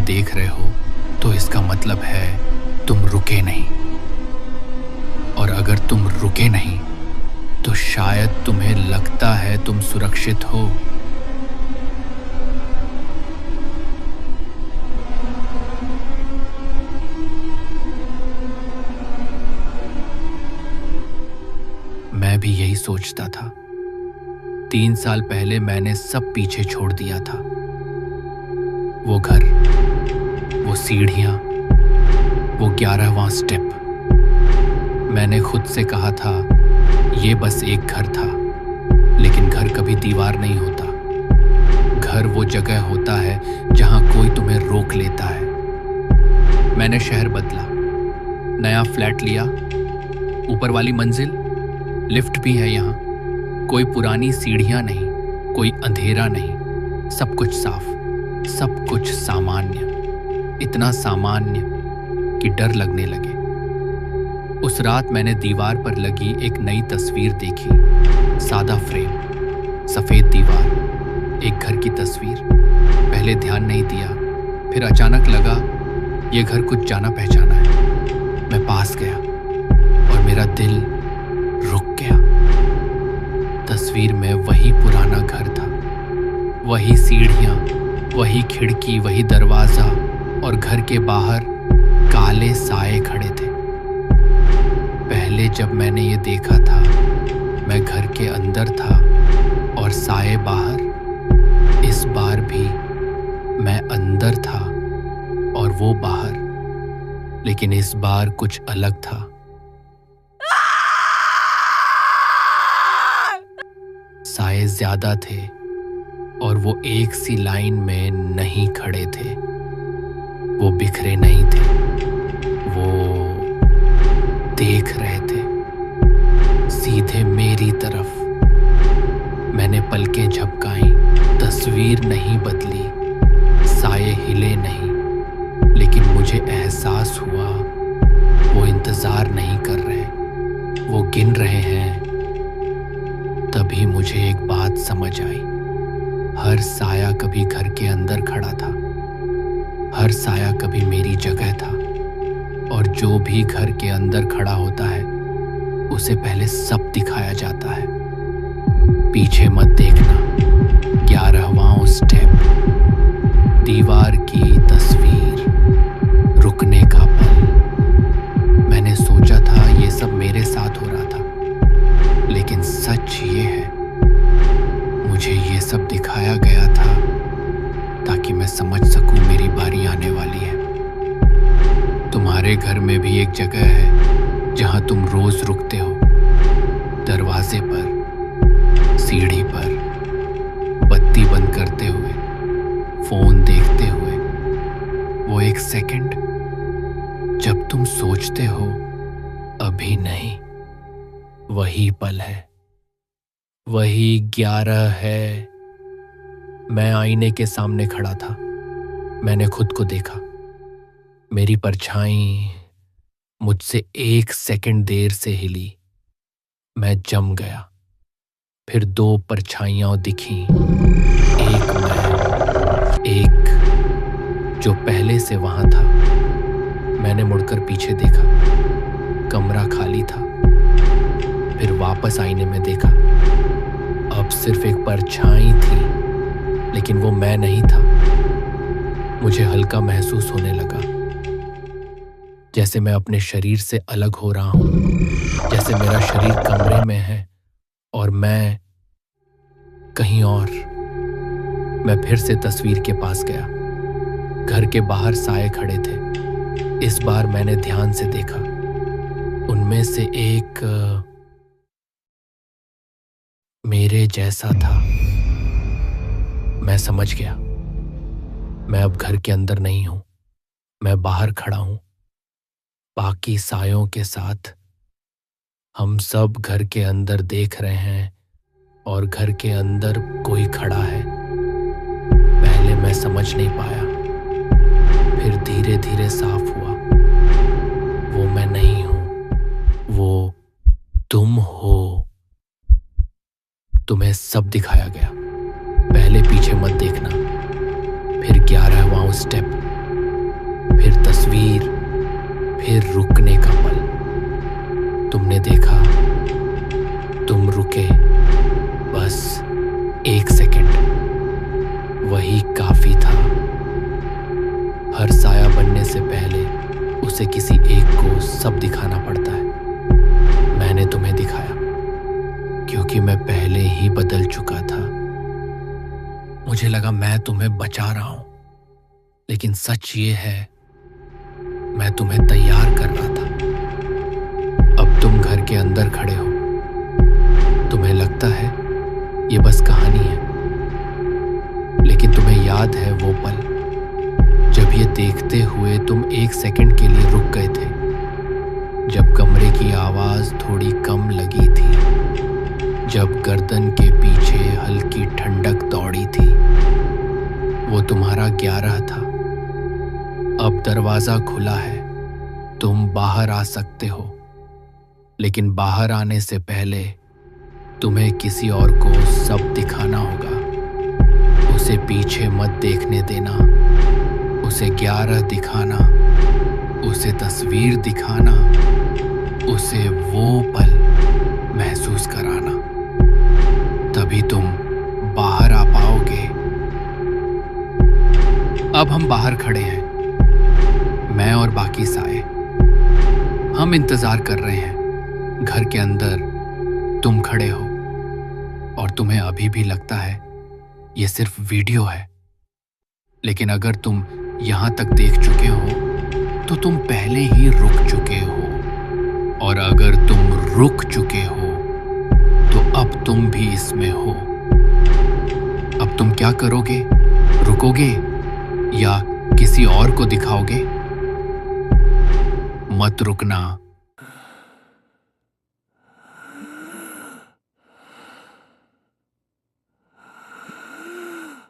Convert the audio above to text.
देख रहे हो तो इसका मतलब है तुम रुके नहीं। और अगर तुम रुके नहीं तो शायद तुम्हें लगता है तुम सुरक्षित हो। मैं भी यही सोचता था। 3 साल पहले मैंने सब पीछे छोड़ दिया था। वो घर, वो सीढ़ियां, वो 11वां स्टेप। मैंने खुद से कहा था ये बस एक घर था, लेकिन घर कभी दीवार नहीं होता। घर वो जगह होता है जहां कोई तुम्हें रोक लेता है। मैंने शहर बदला, नया फ्लैट लिया, ऊपर वाली मंजिल, लिफ्ट भी है यहाँ। कोई पुरानी सीढ़ियां नहीं, कोई अंधेरा नहीं, सब कुछ साफ, सब कुछ सामान्य। इतना सामान्य कि डर लगने लगे। उस रात मैंने दीवार पर लगी एक नई तस्वीर देखी। सादा फ्रेम, सफेद दीवार, एक घर की तस्वीर। पहले ध्यान नहीं दिया, फिर अचानक लगा ये घर कुछ जाना पहचाना है। मैं पास गया और मेरा दिल रुक गया। तस्वीर में वही पुराना घर था, वही सीढ़ियां, वही खिड़की, वही दरवाजा, और घर के बाहर काले साए खड़े थे। पहले जब मैंने ये देखा था, मैं घर के अंदर था और साए बाहर। इस बार भी मैं अंदर था और वो बाहर, लेकिन इस बार कुछ अलग था। साए ज्यादा थे और वो एक सी लाइन में नहीं खड़े थे। वो बिखरे नहीं थे, वो देख रहे थे सीधे मेरी तरफ। मैंने पलकें झपकाई, तस्वीर नहीं बदली, साए हिले नहीं, लेकिन मुझे एहसास हुआ वो इंतजार नहीं कर रहे, वो गिन रहे हैं। तभी मुझे एक बात समझ आई। हर साया कभी घर के अंदर खड़ा था, हर साया कभी मेरी जगह था। और जो भी घर के अंदर खड़ा होता है उसे पहले सब दिखाया जाता है। पीछे मत देखना, 11वां स्टेप, दीवार की तस्वीर, रुकने का पल। मैंने सोचा था ये सब मेरे साथ हो रहा था, लेकिन सच ये है मुझे ये सब दिखाया गया था ताकि मैं समझ सकूं मेरी बारी आने वाली है। तुम्हारे घर में भी एक जगह है जहां तुम रोज रुकते हो, दरवाजे पर, सीढ़ी पर, बत्ती बंद करते हुए, फोन देखते हुए। वो एक सेकंड जब तुम सोचते हो अभी नहीं, वही पल है, वही 11 है। मैं आईने के सामने खड़ा था। मैंने खुद को देखा। मेरी परछाई मुझसे 1 सेकंड देर से हिली। मैं जम गया। फिर 2 परछाइयां दिखीं, एक मैं, एक जो पहले से वहां था। मैंने मुड़कर पीछे देखा, कमरा खाली था। फिर वापस आईने में देखा, अब सिर्फ एक परछाई थी, लेकिन वो मैं नहीं था। मुझे हल्का महसूस होने लगा, जैसे मैं अपने शरीर से अलग हो रहा हूं, जैसे मेरा शरीर कमरे में है और मैं कहीं और। मैं फिर से तस्वीर के पास गया। घर के बाहर साए खड़े थे। इस बार मैंने ध्यान से देखा। उनमें से एक मेरे जैसा था। मैं समझ गया, मैं अब घर के अंदर नहीं हूं, मैं बाहर खड़ा हूं, बाकी सायों के साथ। हम सब घर के अंदर देख रहे हैं और घर के अंदर कोई खड़ा है। पहले मैं समझ नहीं पाया, फिर धीरे धीरे साफ हुआ। वो मैं नहीं हूं, वो तुम हो। तुम्हें सब दिखाया गया। पहले पीछे मत देखना। फिर 11वां स्टेप, फिर तस्वीर, फिर रुकने का पल। तुमने देखा, तुम रुके, बस 1 सेकंड, वही काफी था। हर साया बनने से पहले उसे किसी एक को सब दिखाना पड़ता है। मैंने तुम्हें दिखाया क्योंकि मैं पहले ही बदल चुका था। मुझे लगा मैं तुम्हें बचा रहा हूं, लेकिन सच ये है मैं तुम्हें तैयार कर रहा था। अब तुम घर के अंदर खड़े हो। तुम्हें लगता है ये बस कहानी है, लेकिन तुम्हें याद है वो पल जब ये देखते हुए तुम 1 सेकंड के लिए रुक गए थे, जब कमरे की आवाज थोड़ी कम लगी थी, जब गर्दन के पीछे हल्की ठंडक दौड़ी थी। वो तुम्हारा 11 था। अब दरवाजा खुला है, तुम बाहर आ सकते हो, लेकिन बाहर आने से पहले तुम्हें किसी और को सब दिखाना होगा। उसे पीछे मत देखने देना, उसे 11 दिखाना, उसे तस्वीर दिखाना, उसे वो पल महसूस कराना। तभी तुम बाहर आ पाओगे। अब हम बाहर खड़े हैं, मैं और बाकी साए। हम इंतजार कर रहे हैं। घर के अंदर तुम खड़े हो और तुम्हें अभी भी लगता है ये सिर्फ वीडियो है, लेकिन अगर तुम यहां तक देख चुके हो तो तुम पहले ही रुक चुके हो, और अगर तुम रुक चुके हो तो अब तुम भी इसमें हो। अब तुम क्या करोगे? रुकोगे या किसी और को दिखाओगे? मत रुकना।